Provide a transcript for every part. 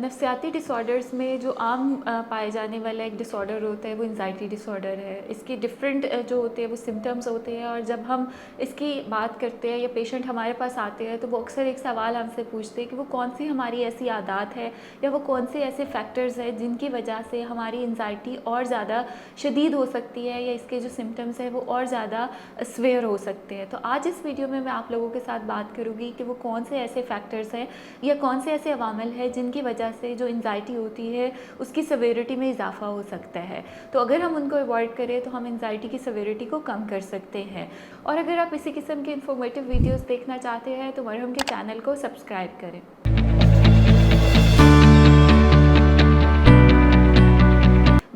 नफ्सियाती disorders में जो आम पाए जाने वाला एक डिसऑर्डर होता है वो एंजाइटी डिसऑर्डर है। इसके डिफरेंट जो होते हैं वो सिम्टम्स होते हैं, और जब हम इसकी बात करते हैं या पेशेंट हमारे पास आते हैं तो वो अक्सर एक सवाल हमसे पूछते हैं कि वो कौन सी हमारी ऐसी आदत है या वो कौन से ऐसे फैक्टर्स हैं जिनकी वजह से हमारी एंजाइटी और ज़्यादा शदीद हो सकती है या इसके जो सिम्टम्स हैं वो और ज़्यादा स्वेयर हो सकते हैं। तो आज इस वीडियो में मैं आप लोगों के साथ बात करूँगी कि वो कौन से ऐसे फैक्टर्स हैं या कौन से ऐसे अवामिल हैं जिनकी वजह से जो एंजाइटी होती है उसकी सवेरिटी में इजाफा हो सकता है। तो अगर हम उनको अवॉइड करें तो हम एंजाइटी की सवेरिटी को कम कर सकते हैं। और अगर आप इसी किस्म के इंफॉर्मेटिव वीडियोस देखना चाहते हैं तो मरहम के चैनल को सब्सक्राइब करें।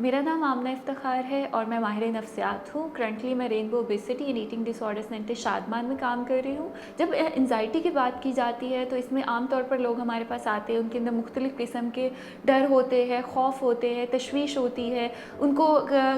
मेरा नाम आमना इफ्तिखार है और मैं माहिर नफ्सियात हूँ। करंटली मैं rainbow obesity and eating disorder centre Shadman में काम कर रही हूँ। जब एंजाइटी की बात की जाती है तो इसमें आम तौर पर लोग हमारे पास आते हैं, उनके अंदर मुख्तलिफ़ किस्म के डर होते हैं, खौफ होते हैं, तशवीश होती है, उनको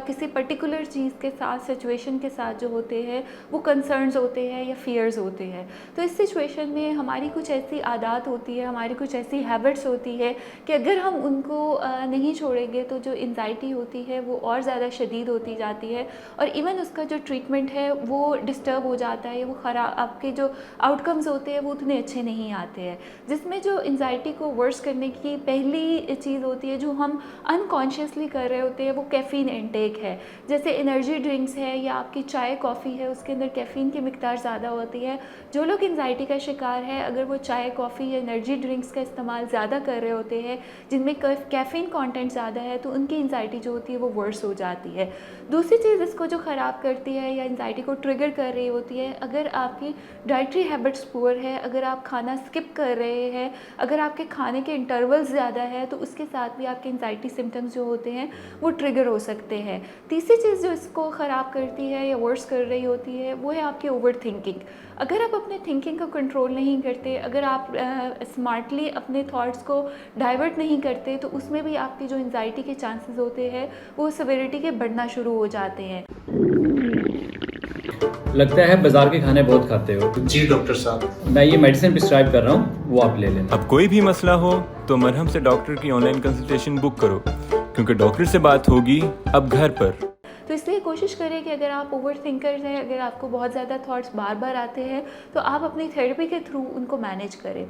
किसी पर्टिकुलर चीज़ के साथ, सिचुएशन के साथ जो होते हैं वो कंसर्न्स होते हैं या फियर्स होते हैं। तो इस सिचुएशन में हमारी कुछ ऐसी आदत होती है, हमारी कुछ ऐसी हैबिट्स होती है कि अगर हम उनको नहीं छोड़ेंगे तो जो एंजाइटी होती है वो और ज़्यादा शदीद होती जाती है और इवन उसका जो ट्रीटमेंट है वो डिस्टर्ब हो जाता है, वो ख़राब, आपके जो आउटकम्स होते हैं वो उतने अच्छे नहीं आते हैं। जिसमें जो एंजाइटी को वर्स करने की पहली चीज़ होती है जो हम अनकॉन्शियसली कर रहे होते हैं वो कैफ़ीन इनटेक है। जैसे एनर्जी ड्रिंक्स है या आपकी चाय कॉफ़ी है, उसके अंदर कैफ़ीन की मिकदार ज़्यादा होती है। जो लोग एंजाइटी का शिकार है, अगर वो चाय कॉफ़ी या एनर्जी ड्रिंक्स का इस्तेमाल ज़्यादा कर रहे होते हैं जिनमें कैफ़ीन कंटेंट ज़्यादा है, तो उनकी एंजाइटी जो होती है वो वर्स हो जाती है। दूसरी चीज़ इसको जो ख़राब करती है या एंजाइटी को ट्रिगर कर रही होती है, अगर आपकी डाइटरी हैबिट्स पुअर है, अगर आप खाना स्किप कर रहे हैं, अगर आपके खाने के इंटरवल्स ज़्यादा है, तो उसके साथ भी आपके एंजाइटी सिम्टम्स जो होते हैं वो ट्रिगर हो सकते हैं। तीसरी चीज़ जो इसको ख़राब करती है या वर्स कर रही होती है वो है आपकी ओवर थिंकिंग। अगर आप अपने थिंकिंग को कंट्रोल नहीं करते, अगर आप स्मार्टली अपने थॉट्स को डाइवर्ट नहीं करते, तो उसमें भी आपकी जो एंजाइटी के चांसेस होते हैं वो सेवेरिटी के बढ़ना शुरू हो जाते हैं। लगता है बाजार के खाने बहुत खाते हो। जी डॉक्टर साहब, मैं ये मेडिसिन प्रिस्क्राइब कर रहा हूँ, वो आप ले लेना। अब कोई भी मसला हो तो मरहम से डॉक्टर की ऑनलाइन कंसल्टेशन बुक करो, क्योंकि डॉक्टर से बात होगी अब घर पर। तो इसलिए कोशिश करें कि अगर आप ओवर थिंकर्स हैं, अगर आपको बहुत ज़्यादा थॉट्स बार बार आते हैं, तो आप अपनी थेरेपी के थ्रू उनको मैनेज करें।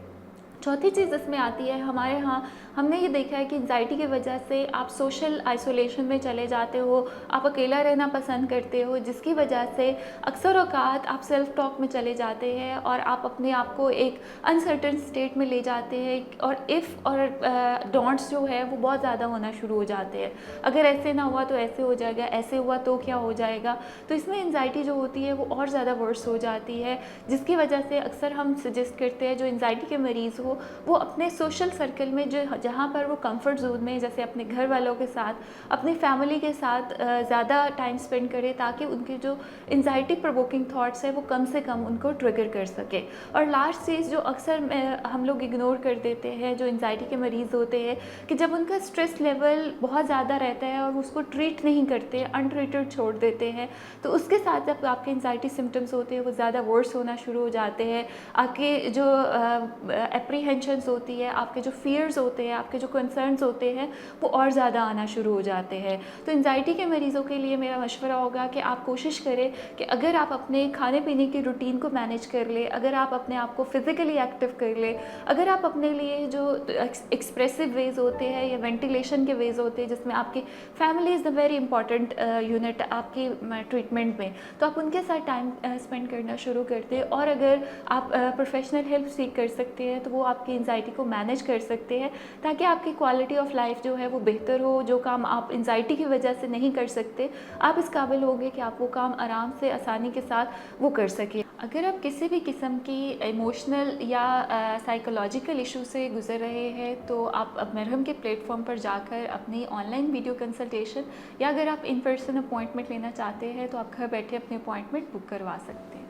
चौथी चीज़ इसमें आती है, हमारे यहाँ हमने ये देखा है कि एंजाइटी की वजह से आप सोशल आइसोलेशन में चले जाते हो, आप अकेला रहना पसंद करते हो, जिसकी वजह से अक्सर औकात आप सेल्फ टॉक में चले जाते हैं और आप अपने आप को एक अनसर्टन स्टेट में ले जाते हैं और इफ़ और डोंट्स जो है वो बहुत ज़्यादा होना शुरू हो जाते हैं। अगर ऐसे ना हुआ तो ऐसे हो जाएगा, ऐसे हुआ तो क्या हो जाएगा। तो इसमें एंजाइटी जो होती है वो और ज़्यादा वर्स हो जाती है, जिसकी वजह से अक्सर हम सजेस्ट करते हैं जो एंजाइटी के मरीज़ हो वो अपने सोशल सर्कल में जो जहाँ पर वो कंफर्ट जोन में, जैसे अपने घर वालों के साथ, अपनी फैमिली के साथ ज़्यादा टाइम स्पेंड करें, ताकि उनकी जो एंजाइटी प्रोवोकिंग थॉट्स है वो कम से कम उनको ट्रिगर कर सके। और लास्ट चीज़ जो अक्सर हम लोग इग्नोर कर देते हैं जो एंजाइटी के मरीज़ होते हैं, कि जब उनका स्ट्रेस लेवल बहुत ज़्यादा रहता है और उसको ट्रीट नहीं करते, अनट्रीटेड छोड़ देते हैं, तो उसके साथ जब आपके एंजाइटी सिम्टम्स होते हैं वो ज़्यादा वर्स होना शुरू हो जाते हैं। आपके जो एप्रीहेंशंस होती है, आपके जो फियर्स होते हैं, आपके जो कंसर्न्स होते हैं वो और ज़्यादा आना शुरू हो जाते हैं। तो एंजाइटी के मरीज़ों के लिए मेरा मशवरा होगा कि आप कोशिश करें कि अगर आप अपने खाने पीने की रूटीन को मैनेज कर ले, अगर आप अपने आप को फिज़िकली एक्टिव कर ले, अगर आप अपने लिए जो एक्सप्रेसिव वेज़ होते हैं या वेंटिलेशन के वेज़ होते हैं, जिसमें आपकी family is the very important unit आपकी ट्रीटमेंट में, तो आप उनके साथ टाइम स्पेंड करना शुरू करते हैं। और अगर आप प्रोफेशनल हेल्प सीख कर सकते हैं तो वो आपकी एंजाइटी को मैनेज कर सकते हैं, ताकि आपकी क्वालिटी ऑफ लाइफ जो है वो बेहतर हो। जो काम आप एंजाइटी की वजह से नहीं कर सकते, आप इस काबिल होंगे कि आप वो काम आराम से, आसानी के साथ वो कर सकें। अगर आप किसी भी किस्म की इमोशनल या साइकोलॉजिकल इशू से गुजर रहे हैं तो आप अब मरहम के प्लेटफॉर्म पर जाकर अपनी ऑनलाइन वीडियो कंसल्टेशन या अगर आप इन पर्सन अपॉइंटमेंट लेना चाहते हैं तो आप घर बैठे अपनी अपॉइंटमेंट बुक करवा सकते हैं।